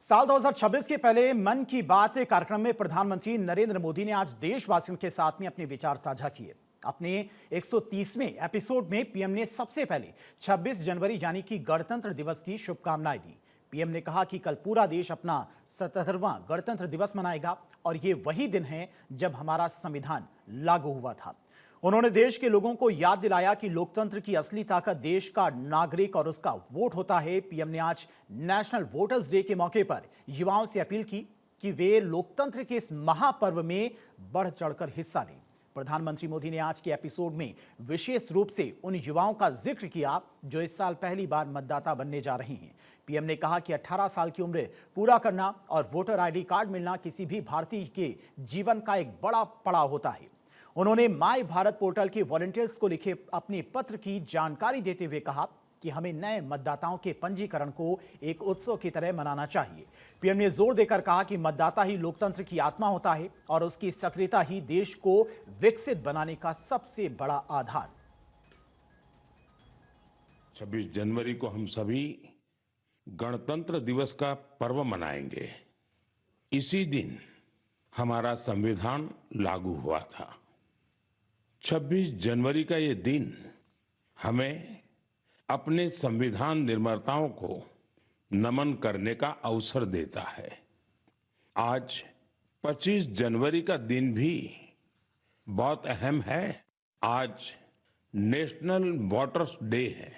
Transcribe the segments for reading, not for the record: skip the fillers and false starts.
साल 2026 के पहले मन की बात कार्यक्रम में प्रधानमंत्री नरेंद्र मोदी ने आज देशवासियों के साथ में अपने विचार साझा किए। अपने 130वें एपिसोड में पीएम ने सबसे पहले 26 जनवरी यानी कि गणतंत्र दिवस की शुभकामनाएं दी। पीएम ने कहा कि कल पूरा देश अपना 77वां गणतंत्र दिवस मनाएगा और ये वही दिन है जब हमारा संविधान लागू हुआ था। उन्होंने देश के लोगों को याद दिलाया कि लोकतंत्र की असली ताकत देश का नागरिक और उसका वोट होता है। पीएम ने आज नेशनल वोटर्स डे के मौके पर युवाओं से अपील की कि वे लोकतंत्र के इस महापर्व में बढ़ चढ़कर हिस्सा लें। प्रधानमंत्री मोदी ने आज के एपिसोड में विशेष रूप से उन युवाओं का जिक्र किया जो इस साल पहली बार मतदाता बनने जा रहे हैं। पीएम ने कहा कि 18 साल की उम्र पूरा करना और वोटर आईडी कार्ड मिलना किसी भी भारतीय के जीवन का एक बड़ा पड़ाव होता है। उन्होंने माय भारत पोर्टल के वॉलंटियर्स को लिखे अपने पत्र की जानकारी देते हुए कहा कि हमें नए मतदाताओं के पंजीकरण को एक उत्सव की तरह मनाना चाहिए। पीएम ने जोर देकर कहा कि मतदाता ही लोकतंत्र की आत्मा होता है और उसकी सक्रियता ही देश को विकसित बनाने का सबसे बड़ा आधार। 26 जनवरी को हम सभी गणतंत्र दिवस का पर्व मनाएंगे। इसी दिन हमारा संविधान लागू हुआ था। 26 जनवरी का ये दिन हमें अपने संविधान निर्माताओं को नमन करने का अवसर देता है। आज 25 जनवरी का दिन भी बहुत अहम है। आज नेशनल वोटर्स डे है,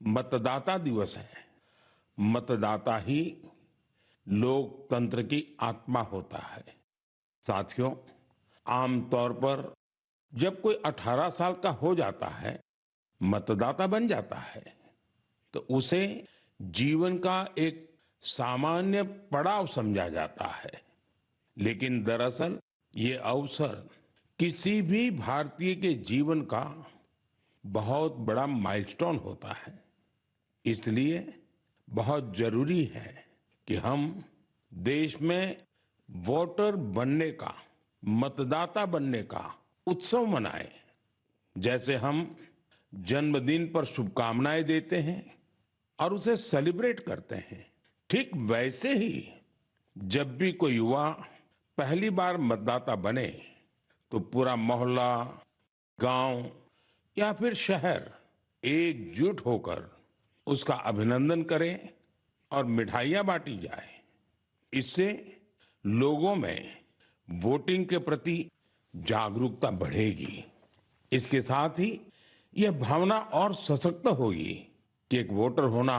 मतदाता दिवस है। मतदाता ही लोकतंत्र की आत्मा होता है। साथियों, आमतौर पर जब कोई 18 साल का हो जाता है, मतदाता बन जाता है, तो उसे जीवन का एक सामान्य पड़ाव समझा जाता है। लेकिन दरअसल ये अवसर किसी भी भारतीय के जीवन का बहुत बड़ा माइलस्टोन होता है। इसलिए बहुत जरूरी है कि हम देश में वोटर बनने का, मतदाता बनने का उत्सव मनाएं। जैसे हम जन्मदिन पर शुभकामनाएं देते हैं और उसे सेलिब्रेट करते हैं, ठीक वैसे ही जब भी कोई युवा पहली बार मतदाता बने तो पूरा मोहल्ला, गांव या फिर शहर एकजुट होकर उसका अभिनंदन करें और मिठाइयां बांटी जाए। इससे लोगों में वोटिंग के प्रति जागरूकता बढ़ेगी। इसके साथ ही यह भावना और सशक्त होगी कि एक वोटर होना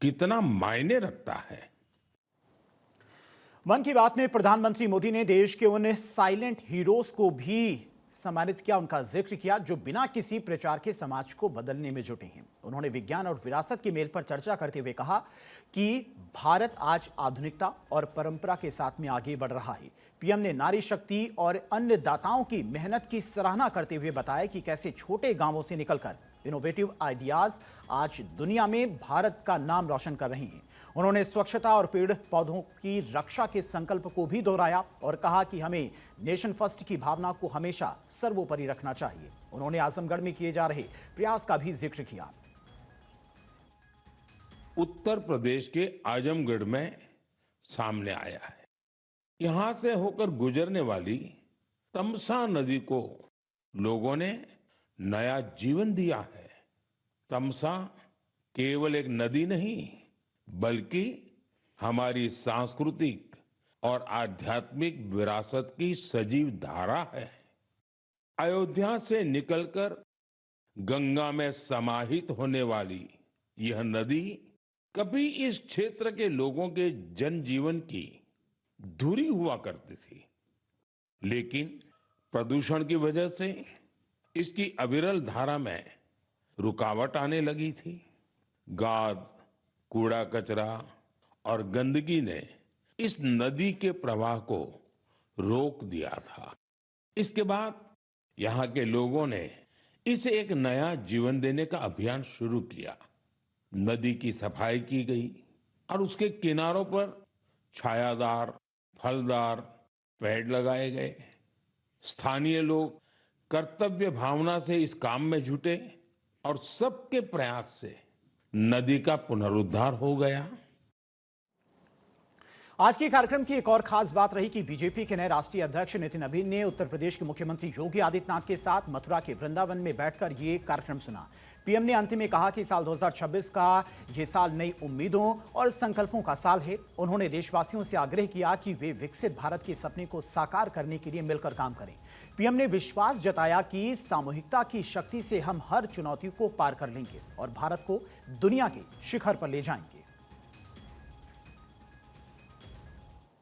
कितना मायने रखता है। मन की बात में प्रधानमंत्री मोदी ने देश के उन साइलेंट हीरोज को भी सम्मानित किया, उनका जिक्र किया जो बिना किसी प्रचार के समाज को बदलने में जुटे हैं। उन्होंने विज्ञान और विरासत के मेल पर चर्चा करते हुए कहा कि भारत आज आधुनिकता और परंपरा के साथ में आगे बढ़ रहा है। पीएम ने नारी शक्ति और अन्य दाताओं की मेहनत की सराहना करते हुए बताया कि कैसे छोटे गांवों से निकलकर इनोवेटिव आइडियाज आज दुनिया में भारत का नाम रोशन कर रही हैं। उन्होंने स्वच्छता और पेड़ पौधों की रक्षा के संकल्प को भी दोहराया और कहा कि हमें नेशन फर्स्ट की भावना को हमेशा सर्वोपरि रखना चाहिए। उन्होंने आजमगढ़ में किए जा रहे प्रयास का भी जिक्र किया। उत्तर प्रदेश के आजमगढ़ में सामने आया है। यहां से होकर गुजरने वाली तमसा नदी को लोगों ने नया जीवन दिया है। तमसा केवल एक नदी नहीं, बल्कि हमारी सांस्कृतिक और आध्यात्मिक विरासत की सजीव धारा है। अयोध्या से निकलकर गंगा में समाहित होने वाली यह नदी कभी इस क्षेत्र के लोगों के जनजीवन की धुरी हुआ करती थी, लेकिन प्रदूषण की वजह से इसकी अविरल धारा में रुकावट आने लगी थी। गाद, कूड़ा कचरा और गंदगी ने इस नदी के प्रवाह को रोक दिया था। इसके बाद यहाँ के लोगों ने इसे एक नया जीवन देने का अभियान शुरू किया। नदी की सफाई की गई और उसके किनारों पर छायादार, फलदार पेड़ लगाए गए। स्थानीय लोग कर्तव्य भावना से इस काम में जुटे और सबके प्रयास से नदी का पुनरुद्धार हो गया। आज के कार्यक्रम की एक और खास बात रही कि बीजेपी के नए राष्ट्रीय अध्यक्ष नितिन अभी ने उत्तर प्रदेश के मुख्यमंत्री योगी आदित्यनाथ के साथ मथुरा के वृंदावन में बैठकर ये कार्यक्रम सुना। पीएम ने अंत में कहा कि साल 2026 का ये साल नई उम्मीदों और संकल्पों का साल है। उन्होंने देशवासियों से आग्रह किया कि वे विकसित भारत के सपने को साकार करने के लिए मिलकर काम करें। पीएम ने विश्वास जताया कि सामूहिकता की शक्ति से हम हर चुनौती को पार कर लेंगे और भारत को दुनिया के शिखर पर ले जाएंगे।